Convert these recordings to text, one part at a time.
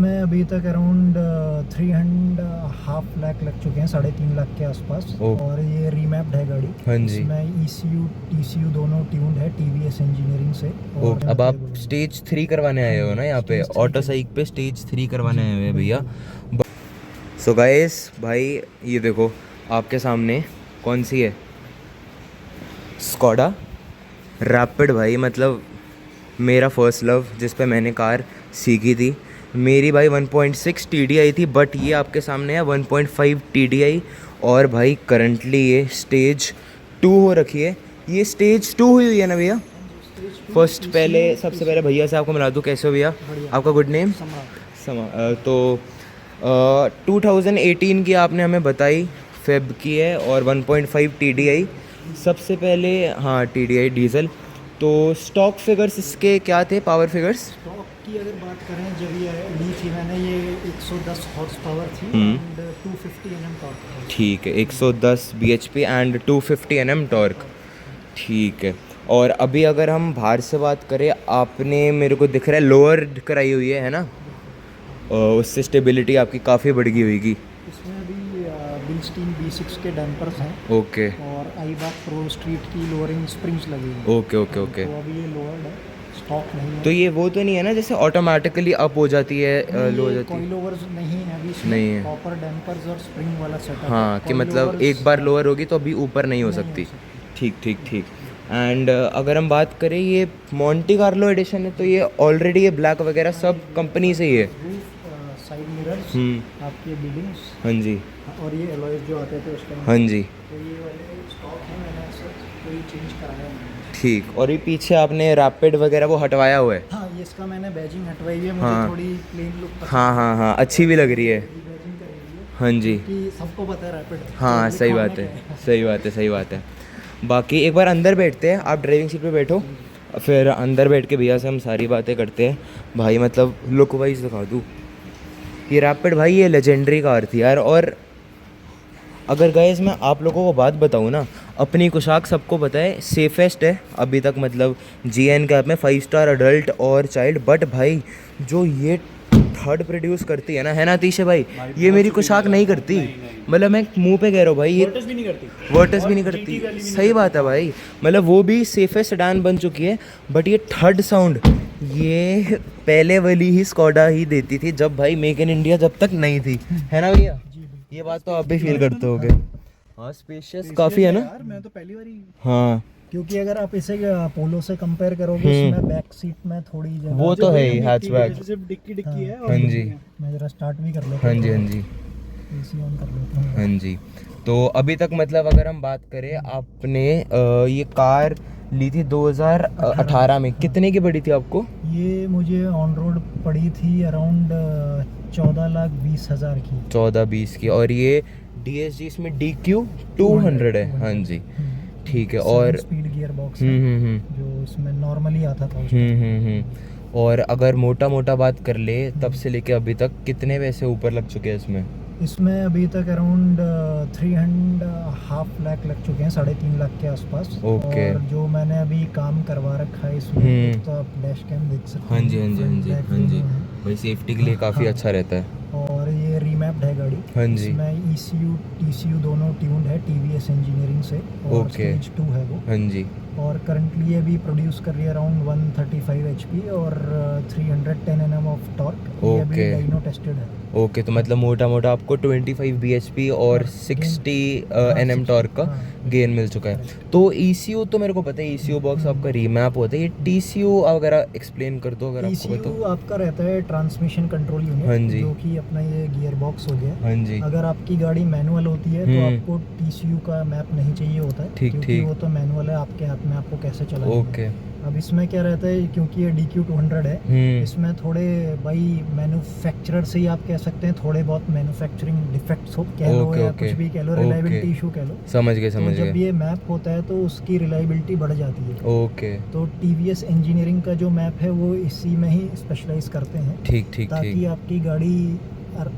इसमें अभी तक अराउंड 3.5 लाख लग चुके हैं, 3.5 लाख के आसपास। और ये रीमैप्ड है गाड़ी। हाँ जी। इसमें ECU TCU दोनों ट्यून्ड है TVS इंजीनियरिंग से। और अब आप स्टेज 3 करवाने आए हो ना यहाँ पे, ऑटो साइक पे स्टेज 3 करवाने आए हुए भैया। सो गाइस भाई ये देखो आपके सामने कौन सी है, स्कोडा रैपिड भाई, मतलब मेरा फर्स्ट लव जिस पे मैंने कार सीखी थी। मेरी भाई 1.6 TDI थी, बट ये आपके सामने है 1.5 TDI। और भाई करंटली ये स्टेज 2 हो रखी है। ये स्टेज 2 हुई है ना भैया? फर्स्ट पहले सबसे पहले भैया से आपको मिला दूँ, कैसे हो भैया? आपका गुड नेम? तो 2018 की आपने हमें बताई, फेब की है, और 1.5 TDI सबसे पहले। हाँ TDI डीजल। तो स्टॉक फिगर्स इसके क्या थे, पावर फिगर्स? स्टॉक की अगर बात करें, जब ये ली थी मैंने, ये 110 हॉर्स पावर थी एंड 250 Nm टॉर्क। ठीक है, 110 bhp एंड 250 Nm टॉर्क। ठीक है। और अभी अगर हम बाहर से बात करें, आपने मेरे को दिख रहा है लोअर कराई हुई है ना? उससे स्टेबिलिटी आपकी काफ़ी बढ़ गई होगी। इसमें अभी बिलस्टीन B6 के डैम्पर्स हैं। ओके और आईबैक प्रो स्ट्रीट की लोअरिंग स्प्रिंग्स लगी हुई हैं। Okay okay okay. तो अभी ये लोअर्ड है, स्टॉक नहीं है। तो ये वो तो नहीं है ना जैसे ऑटोमेटिकली अप हो जाती है, लो हो जाती है? कॉइल ओवर्स नहीं है अभी इसमें। नहीं है। प्रॉपर डैम्पर्स और स्प्रिंग वाला सेटअप। हाँ कि मतलब एक बार लोअर होगी तो अभी ऊपर नहीं हो सकती। ठीक ठीक ठीक। एंड अगर हम बात करें, ये मोंटे कार्लो एडिशन है, तो ये ऑलरेडी ये ब्लैक वगैरह सब कंपनी से ही है। साइड मिरर्स, आपके बिल्डिंग्स। हाँ जी। और ये एलॉयज जो आते थे उस टाइम। हाँ जी। तो ये वाले स्टॉक है, मैंने ऐसा कोई चेंज कराया नहीं। ठीक। और ये पीछे आपने रैपिड वगैरह वो हटवाया हुआ है? हाँ, ये इसका मैंने बैजिंग हटवाई है। मुझे हाँ। थोड़ी प्लेन लुक पसंद हाँ हाँ हाँ, अच्छी भी लग रही है। बैजिंग करी है हाँ जी। कि सबको पता है रैपिड। हाँ सही बात है, सही बात है, सही बात है। बाकी एक बार अंदर बैठते हैं, आप ड्राइविंग सीट पे बैठो, फिर अंदर बैठ के भैया से हम सारी बातें करते हैं। भाई मतलब लुक वाइज दिखा दूँ, ये रैपिड भाई ये लेजेंडरी कार थी यार। और अगर गाइस मैं आप लोगों को बात बताऊँ ना, अपनी कुशाक सबको पता है सेफेस्ट है अभी तक, मतलब GN कैप में 5 स्टार अडल्ट और चाइल्ड। बट भाई जो ये थर्ड प्रोड्यूस करती है ना तीशे भाई, ये मेरी कुशाक नहीं करती। मतलब मैं मुंह पे कह रहा हूँ भाई, ये वर्टस भी नहीं करती। सही बात है भाई, मतलब वो भी सेफेस्ट सेडान बन चुकी है। बट ये थर्ड साउंड ये पहले वाली ही स्कोडा ही देती थी, जब भाई मेक इन इंडिया जब तक नहीं थी, है ना भैया? ये बात तो आप भी फील करते होगे। हाँ स्पेशियस काफ़ी है ना। यार मैं तो पहली बार ही, हाँ क्योंकि अगर आप इसे पोलो से कंपेयर करोगे, इसमें बैक सीट में थोड़ी जगह। वो तो है ही, हैचबैक। सिर्फ डिक्की है। हाँ जी। मैं जरा स्टार्ट भी कर लेता हाँ जी। हाँ जी। AC ऑन कर लेता हूँ। हाँ जी। तो अभी तक मतलब अगर हम बात करें, आपने ये कार ली थी 2018 में, कितने की पड़ी थी आपको? ये मुझे ऑन रोड पड़ी थी अराउंड 14,20,000 की। 14-20 की। और ये DSG इसमें DQ 200 है। हाँ जी। ठीक है। और स्पीड गियर बॉक्स हम्म। जो इसमें नॉर्मली आता था। और अगर मोटा मोटा बात कर ले, तब से लेके अभी तक कितने पैसे ऊपर लग चुके हैं इसमें? इसमें अभी तक अराउंड 3.5 लाख लग चुके हैं, 3.5 लाख के आसपास। ओके। और जो मैंने अभी काम करवा रखा है इसमें, तो आप डैश कैम देख सकते हैं। हाँ जी। हाँ जी। हाँ जी। हाँ जी। भाई सेफ्टी के लिए काफ़ी अच्छा रहता है। और ये रीमैप्ड है गाड़ी। हाँ जी। इसमें ECU TCU दोनों ट्यून्ड है TVS इंजीनियरिंग से। और स्टेज 2 है वो। हाँ जी। और करंटली ये भी प्रोड्यूस कर रही है अराउंड 135 HP और 310 Nm ऑफ टॉर्क। ये अभी डाइनो टेस्टेड है। ओके। तो मतलब मोटा मोटा आपको 25 bhp और 60 Nm टॉर्क का गेन मिल चुका है। तो ECU तो मेरे को पता है, ECU बॉक्स आपका रीमैप होता है। ये TCU वगैरह एक्सप्लेन कर दो अगर आपको पता हो। आपका रहता है ट्रांसमिशन कंट्रोल यूनिट। हाँ जी। जो कि अपना ये गियर बॉक्स हो गया। हाँ जी। अगर आपकी गाड़ी मैनुअल होती है तो आपको TCU का मैप नहीं चाहिए होता है, क्योंकि वो तो मैनुअल है, आपके हाथ में आपको कैसे चलाना है। ओके। अब इसमें क्या रहता है, क्योंकि ये DQ 200 है, इसमें थोड़े भाई मैन्युफैक्चरर से ही आप कह सकते हैं, थोड़े बहुत मैन्युफैक्चरिंग डिफेक्ट्स हो कह लो, या कुछ भी कह लो, रिलायबिलिटी इशू कह लो। समझ गए समझ गए। जब ये मैप होता है तो उसकी रिलायबिलिटी बढ़ जाती है। ओके। तो TVS इंजीनियरिंग का जो मैप है वो इसी में ही स्पेशलाइज करते हैं। ठीक ठीक। ताकि आपकी गाड़ी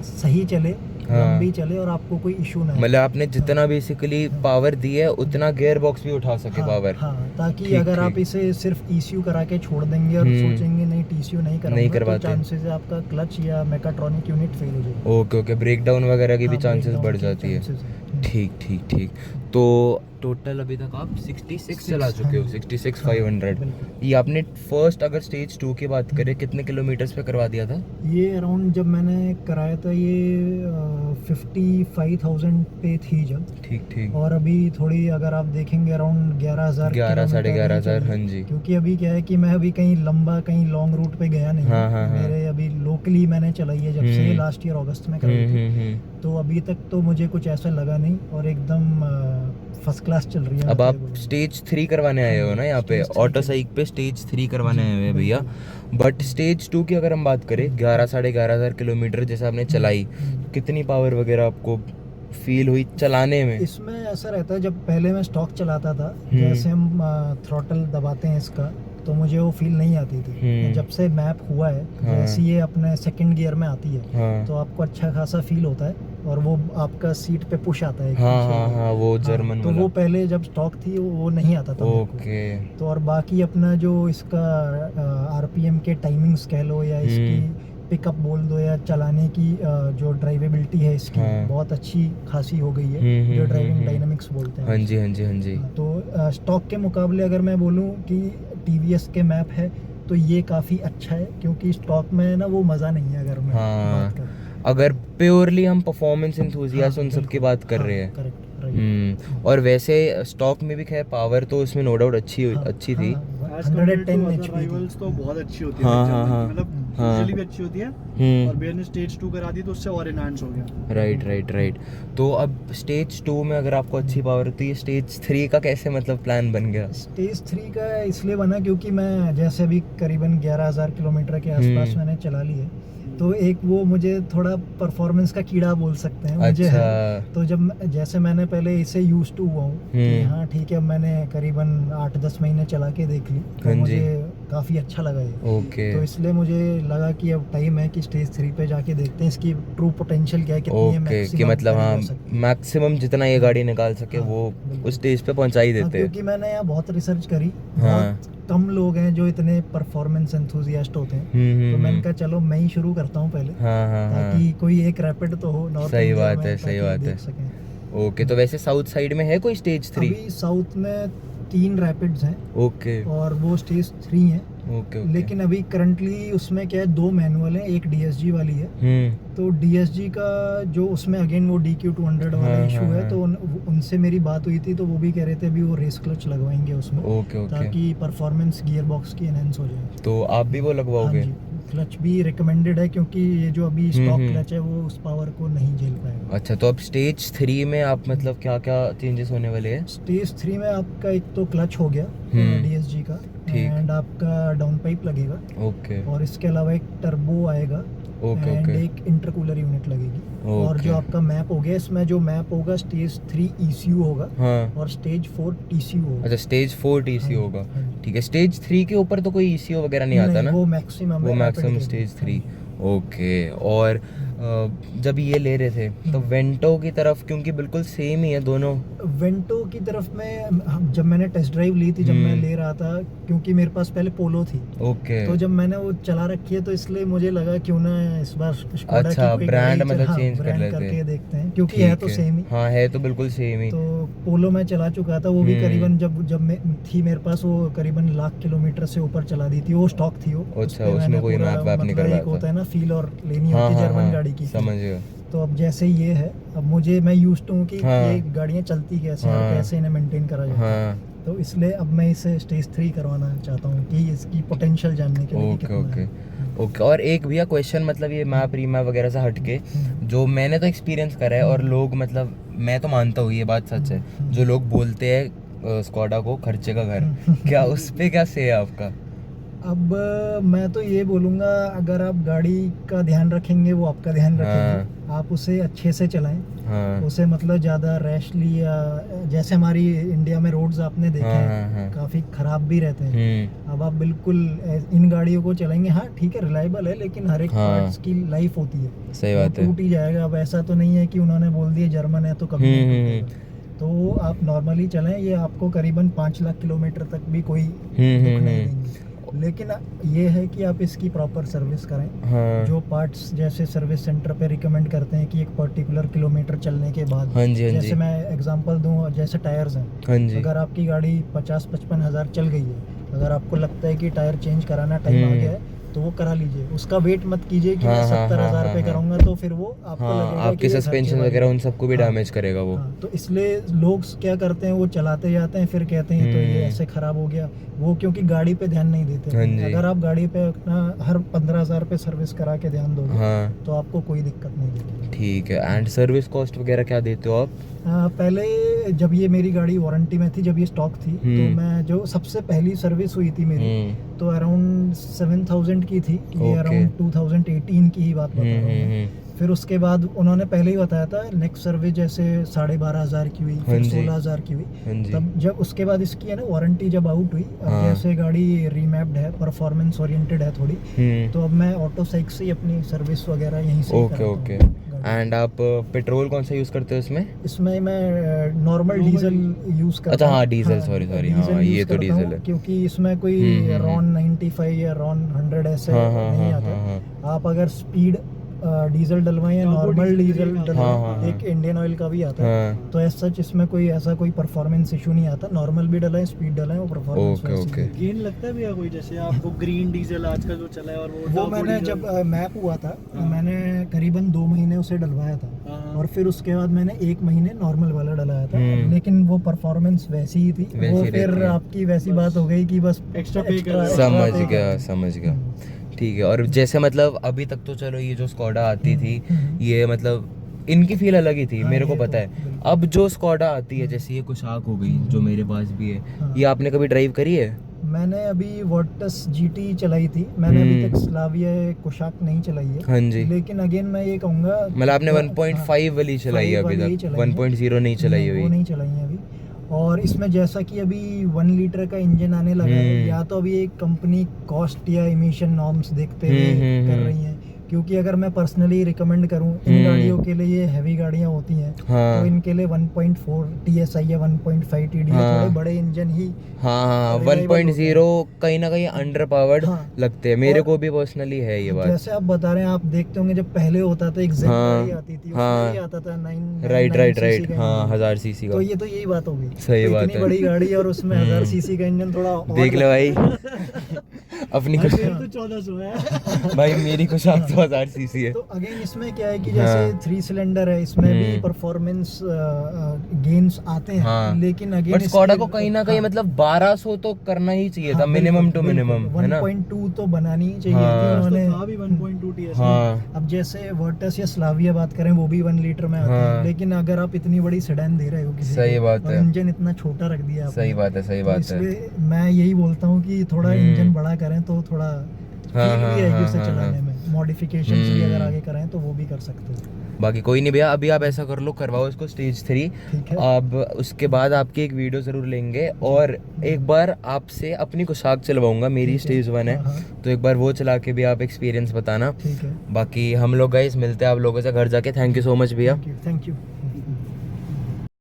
सही चले, लंबी चले और आपको कोई इशू ना हो। मतलब आपने जितना बेसिकली पावर दी है उतना गियर बॉक्स भी उठा सके पावर। हाँ, ताकि अगर आप इसे सिर्फ ECU करा के छोड़ देंगे और सोचेंगे नहीं TCU नहीं करवाते। चांसेस है आपका क्लच या मेकाट्रॉनिक यूनिट फेल हो जाएगा। ओके ओके, ब्रेकडाउन वगैरह की भी हाँ, चांसेस breakdown बढ़ के जाती है। chances हैं। ठीक ठीक ठीक। तो टोटल अभी तक आप 66 चला चुके हो, हाँ, 66,500। बिल्कुल। ये आपने फर्स्ट अगर स्टेज 2 की बात करें कितने किलोमीटर्स पे करवा दिया था? ये अराउंड जब मैंने कराया था ये 55,000 पे थी जब। ठीक ठीक। और अभी थोड़ी अगर आप देखेंगे अराउंड 11,000 साढ़े 11,000, हाँ जी। क्योंकि अभी क्या है कि मैं अभी कहीं लंबा कहीं लॉन्ग रूट पे गया नहीं हाँ, हूँ। हाँ, हाँ। मेरे अभी लोकली मैंने चलाई है जब से लास्ट ईयर अगस्त में कराई थी। तो अभी तक तो मुझे कुछ ऐसा लगा नहीं और एकदम फर्स्ट क्लास चल रही है। अब मैं आप तो ये बोलूँगा। स्टेज 3 करवाने आए हो ना यहाँ पे, Stage 3 ऑटो के साइक पे स्टेज 3 करवाने जी, आए हुए हैं भैया। बट स्टेज 2 की अगर हम बात करें 11 साढ़े 11,000 किलोमीटर जैसे आपने चलाई, कितनी पावर वगैरह आपको फील हुई चलाने में? इसमें ऐसा रहता है, जब पहले मैं स्टॉक चलाता था जैसे हम थ्रॉटल दबाते हैं इसका तो मुझे वो फील नहीं आती थी। जब से मैप हुआ है जैसे ये अपने सेकंड गियर में आती है तो आपको अच्छा खासा फील होता है और वो आपका सीट पे पुश आता है। हाँ, वो जर्मन तो वाला। वो पहले जब स्टॉक थी वो नहीं आता था मेरे को। ओके। तो और बाकी अपना जो इसका RPM के टाइमिंग्स कह लो या इसकी पिकअप बोल दो या चलाने की जो ड्राइवेबिलिटी है इसकी बहुत अच्छी खासी हो गई है, जो ड्राइविंग डायनामिक्स बोलते हैं। हाँ जी हाँ जी हाँ जी। तो स्टॉक के मुकाबले अगर मैं बोलूँ कि TVS के मैप है तो ये काफ़ी अच्छा है क्योंकि स्टॉक में ना वो मज़ा नहीं है अगर मैं बात करूँ। अगर प्योरली हम परफॉर्मेंस एंथुसियास्ट उन सब की बात कर रहे हैं। करेक्ट। और वैसे स्टॉक में भी खैर पावर तो उसमें नो डाउट अच्छी थी। 110 HP राइवल्स तो बहुत अच्छी होती है। हाँ, मतलब हाँ। यूजुअली भी अच्छी होती है और भैया ने स्टेज 2 करा दी तो उससे और एनहांस हो गया। राइट। तो अब स्टेज 2 में अगर आपको अच्छी पावर होती है, स्टेज 3 का कैसे मतलब प्लान बन गया? स्टेज 3 का इसलिए बना क्योंकि मैं जैसे अभी करीबन 11,000 किलोमीटर के आसपास मैंने चला ली है तो एक वो मुझे थोड़ा परफॉर्मेंस का कीड़ा बोल सकते हैं मुझे अच्छा। है। तो जब जैसे मैंने पहले इसे यूज टू हुआ हूँ कि हाँ ठीक है, मैंने करीबन 8-10 महीने चला के देख ली तो मुझे काफ़ी अच्छा लगा ये। ओके। तो इसलिए मुझे लगा कि अब टाइम है कि स्टेज 3 पे जाके देखते हैं इसकी ट्रू पोटेंशियल क्या है, कितनी है ओके, कि maximum मतलब गाड़ी हाँ जा सकती है। मैक्सिमम जितना ये गाड़ी निकाल सके वो उस स्टेज पे पहुंचा ही देते हैं। क्योंकि मैंने यहाँ बहुत रिसर्च करी, बहुत कम लोग हैं जो इतने परफॉर्मेंस एंथुसियास्ट होते हैं। तो मैंने कहा चलो मैं ही शुरू करता हूँ पहले, ताकि कोई एक रैपिड तो हो नॉर्थ सही इंडिया बात में, है, ताकि सही बात है। देख सकें। ओके, तो वैसे साउथ साइड में है कोई स्टेज 3? अभी साउथ में 3 रैपिड्स हैं ओके और वो स्टेज 3 है। ओके। लेकिन अभी करंटली उसमें क्या है, 2 मैनुअल है, एक DSG वाली है। तो DSG का जो उसमें अगेन वो DQ200 वाला इशू है। तो उनसे मेरी बात हुई थी तो वो भी कह रहे थे अभी वो रेस क्लच लगवाएंगे उसमें। ओके। ताकि परफॉर्मेंस गियर बॉक्स की एनहेंस हो जाए। तो आप भी वो लगवाओगे? क्लच भी रिकमेंडेड है क्योंकि ये जो अभी स्टॉक क्लच है वो उस पावर को नहीं झेल पाएगा। अच्छा, तो अब स्टेज 3 में आप मतलब क्या क्या चेंजेस होने वाले हैं? स्टेज 3 में आपका एक तो क्लच हो गया DSG का, एंड आपका डाउन पाइप लगेगा। ओके। और इसके अलावा एक टर्बो आएगा एंड एक इंटरकूलर यूनिट लगेगी। और जो आपका मैप हो गया, इसमें जो मैप होगा स्टेज 3 ECU होगा और स्टेज 4 TCU होगा। अच्छा, स्टेज 4 TCU होगा। ठीक है, स्टेज 3 के ऊपर तो कोई ECU वगैरह नहीं आता ना? वो मैक्सिमम स्टेज 3। ओके। और जब ये ले रहे थे तो वेंटो की तरफ, क्योंकि बिल्कुल सेम ही है दोनों। वेंटो की तरफ में जब मैंने टेस्ट ड्राइव ली थी, जब मैं ले रहा था, क्योंकि मेरे पास पहले पोलो थी। ओके। तो जब मैंने वो चला रखी है तो इसलिए मुझे लगा क्यों ना इस बार अच्छा, ब्रांड मतलब चेंज कर लेते हैं, करके देखते हैं, क्योंकि है तो सेम ही। हाँ, है तो बिल्कुल सेम ही। तो पोलो में चला चुका था, वो भी करीबन जब मैं थी मेरे पास, वो करीबन 1,00,000 किलोमीटर से ऊपर चला दी थी। वो स्टॉक थी वो। अच्छा, उसमें कोई मैप वैप नहीं करवाया था। होता है ना, फील और लेनी होती है जर्मन गाड़ी की। समझ गया। तो अब जैसे ये है, अब मैं यूज्ड हूँ कि ये गाड़ियाँ चलती कैसे हैं और कैसे इन्हें मेंटेन करा जाता है। तो इसलिए अब मैं इसे स्टेज 3 करवाना चाहता हूँ कि इसकी पोटेंशियल जानने के लिए। ओके। और एक भैया क्वेश्चन, मतलब ये मैप रीमैप वगैरह से हटके, जो मैंने तो एक्सपीरियंस करा है और लोग, मतलब मैं तो मानता हूँ ये बात सच है, जो लोग बोलते हैं स्कोडा को खर्चे का घर, क्या उस पे क्या से है आपका? अब मैं तो ये बोलूँगा, अगर आप गाड़ी का ध्यान रखेंगे वो आपका ध्यान रखेंगे। आप उसे अच्छे से चलाएं। उसे मतलब ज़्यादा रैशली, या जैसे हमारी इंडिया में रोड्स आपने देखे हैं काफ़ी ख़राब भी रहते हैं। अब आप बिल्कुल इन गाड़ियों को चलाएंगे, हाँ ठीक है रिलायबल है, लेकिन हर एक पार्ट्स की लाइफ होती है। सही बात है। टूट ही जाएगा। अब ऐसा तो नहीं है कि उन्होंने बोल दिया जर्मन है तो कभी नहीं टूटेगा। तो आप नॉर्मली चलाएं, ये आपको करीबन 5 लाख किलोमीटर तक भी कोई दुख नहीं देंगे। लेकिन ये है कि आप इसकी प्रॉपर सर्विस करें। हाँ जो पार्ट्स जैसे सर्विस सेंटर पे रिकमेंड करते हैं कि एक पर्टिकुलर किलोमीटर चलने के बाद, हाँ जी, हाँ जैसे जी, मैं एग्जांपल दूं, जैसे टायर्स हैं, हाँ जी, अगर आपकी गाड़ी 50-55 हज़ार चल गई है, अगर आपको लगता है कि टायर चेंज कराना टाइम आ गया है, तो वो करा लीजिए। उसका वेट मत कीजिए कि मैं हाँ, हाँ, 70,000 हाँ, पे हाँ, कराऊंगा, तो फिर वो आपको हाँ, लगेगा आपके कि ये सस्पेंशन खर्चे वाली वगैरह है। उन सबको भी हाँ, डैमेज करेगा वो। हाँ, तो इसलिए लोग क्या करते हैं, वो चलाते जाते हैं, फिर कहते हैं तो ये ऐसे ख़राब हो गया वो, क्योंकि गाड़ी पे ध्यान नहीं देते। हाँ जी, अगर आप गाड़ी पे अपना हर 15,000 पे सर्विस करा के ध्यान दोगे, हाँ तो आपको कोई दिक्कत नहीं दिखेगी। ठीक है। एंड सर्विस कॉस्ट वगैरह क्या देते हो आप? पहले जब ये मेरी गाड़ी वारंटी में थी, जब ये स्टॉक थी, तो मैं जो सबसे पहली सर्विस हुई थी मेरी, तो अराउंड 7,000 की थी। ये ओके। अराउंड 2018 की ही बात बता रहा हूँ मैं। हम्म। फिर उसके बाद उन्होंने पहले ही बताया था, नेक्स्ट सर्विस जैसे 12,500 की हुई, हाँ फिर जी, 16,000 की हुई। हाँ जी, तब जब उसके बाद इसकी है ना वारंटी जब आउट हुई, अब हाँ, जैसे गाड़ी रीमैप्ड है, परफॉर्मेंस ओरिएंटेड है थोड़ी, तो अब मैं ऑटो साइक से ही अपनी सर्विस वगैरह यहीं से ही ओके कराता ओके। हूँ गाड़ी। एंड आप पेट्रोल कौन सा यूज़ करते हो इसमें? इसमें मैं नॉर्मल Normal डीजल यूज़ करता अच्छा हूँ। हाँ डीजल, सॉरी सॉरी, हाँ डीजल ये यूज़ तो करता डीजल हूँ, है। क्योंकि इसमें कोई हम्म। रॉन 95 या रॉन 100 ऐसे हाँ हाँ नहीं हाँ आते हाँ हैं। आप अगर स्पीड डीजल डलवाएं या टर्बो नॉर्मल डीजल डीजल भी एक आता हाँ है। हाँ डलवाएं, हाँ एक इंडियन ऑयल का भी आता है, हाँ। तो ऐसा इसमें कोई ऐसा कोई परफॉर्मेंस इशू नहीं आता। नॉर्मल भी डलाएं, स्पीड डलाएं, वो परफॉर्मेंस ओके वैसी ओके। देगी। गेन लगता है भैया कोई, जैसे आपको ग्रीन डीजल आजकल जो चला है और वो वो टर्बो मैंने डीजल? जब मैप हुआ था, हाँ। मैंने करीबन 2 महीने उसे डलवाया था, हाँ। और फिर उसके बाद मैंने 1 महीने नॉर्मल वाला डलाया था, लेकिन वो परफॉर्मेंस वैसी ही थी। वैसी वो रहती फिर है। आपकी वैसी बस बात हो गई कि बस एक्स्ट्रा पे कर रहे हो। समझ पे गया कर समझ गया। हम्म, ठीक है। और जैसे मतलब अभी तक तो चलो ये जो स्कॉडा आती थी, हम्म। ये मतलब इनकी फील अलग ही थी, हाँ, मेरे को ये पता तो है। बिल्कुल। अब जो स्कॉडा आती है, जैसे ये कुशाक हो गई जो मेरे पास भी है, हाँ। ये आपने कभी ड्राइव करी है? मैंने अभी वर्टस जीटी चलाई थी, मैंने अभी तक हम्म। स्लाविया कुशाक नहीं चलाई है। हाँ जी। लेकिन अगेन मैं ये कहूँगा, मतलब आपने हाँ, 1.5 वाली चलाई है 5 अभी वाली ही तक, चलाई है। 1.0 नहीं चलाई नहीं, वो हुई? नहीं चलाई है अभी। और इसमें जैसा कि अभी 1 लीटर का इंजन आने लगा है, या तो अभी एक कंपनी कॉस्ट या इमिशन नॉर्म्स देखते हुए कर रही है, क्योंकि अगर मैं पर्सनली रिकमेंड करूं, इन गाड़ियों के लिए, ये हैवी गाड़ियां होती हैं, हाँ तो इनके लिए 1.4 TSI या 1.5 TDI हाँ थोड़े बड़े इंजन ही हाँ हाँ रिलायबल होते 1.0 हैं। कहीं ना कहीं अंडर पावर्ड हाँ, लगते हैं, मेरे और को भी पर्सनली है ये बात। जैसे आप बता रहे हैं, आप देखते होंगे जब पहले होता था, एक जेड हाँ गाड़ी आती थी, उसमें भी हाँ आता था 9 राइट 9 राइट सीसी राइट, का हाँ इंजन। 1000 सीसी का। तो ये तो यही बात हो गई। सही तो बात इतनी है। बड़ी गाड़ी और उसमें 1000 सीसी का इंजन, थोड़ा और देख ले भाई लगता अपनी भाई कुछ मेरी तो 1400 है। भाई मेरी कुशाक तो 1000 सीसी है। तो अगेन इसमें क्या है कि हाँ। जैसे 3 सिलेंडर है, इसमें भी परफॉर्मेंस गेन्स आते हैं, हाँ लेकिन अगेन बट स्कॉडा को कहीं ना कहीं मतलब 1200 तो करना ही चाहिए था, मिनिमम टू मिनिमम, है ना? 1.2 तो बनानी ही चाहिए हाँ। थी तो उन्होंने। था भी 1.2 TSI। हाँ अब जैसे वर्टस या स्लाविया बात करें, वो भी 1 लीटर में आती हाँ। है, लेकिन अगर आप इतनी बड़ी सेडान दे रहे हो किसी सही को, बात और है। इंजन इतना छोटा रख दिया आपने, सही बात है, सही तो बात है। इसलिए मैं यही बोलता हूँ कि थोड़ा इंजन बड़ा करें, तो थोड़ा हाँ, फील हाँ, भी आएगी हाँ, उसे हाँ, चलाने हाँ। में। मॉडिफिकेशंस भी अगर आगे कराएं तो वो भी कर सकते हो। बाकी कोई नहीं भैया, अभी आप ऐसा कर लो, करवाओ इसको स्टेज 3। ठीक है। अब उसके बाद आपकी एक वीडियो ज़रूर लेंगे, और एक बार आपसे अपनी कुशाक चलवाऊंगा, मेरी ठीक है। स्टेज 1 है, हाँ, हाँ। तो एक बार वो चला के भी आप एक्सपीरियंस बताना। ठीक है। बाकी हम लोग गाइस मिलते हैं आप लोगों से घर जाके। थैंक यू सो मच भैया। Thank you.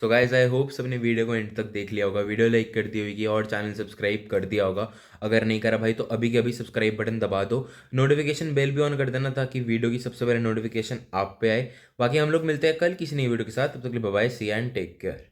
तो गाइज आई होप सबने वीडियो को एंड तक देख लिया होगा, वीडियो लाइक कर दी होगी और चैनल सब्सक्राइब कर दिया होगा। अगर नहीं करा भाई तो अभी के अभी सब्सक्राइब बटन दबा दो, नोटिफिकेशन बेल भी ऑन कर देना ताकि वीडियो की सबसे पहले नोटिफिकेशन आप पे आए। बाकी हम लोग मिलते हैं कल किसी नई वीडियो के साथ, तब तक के लिए bye bye, see and take care.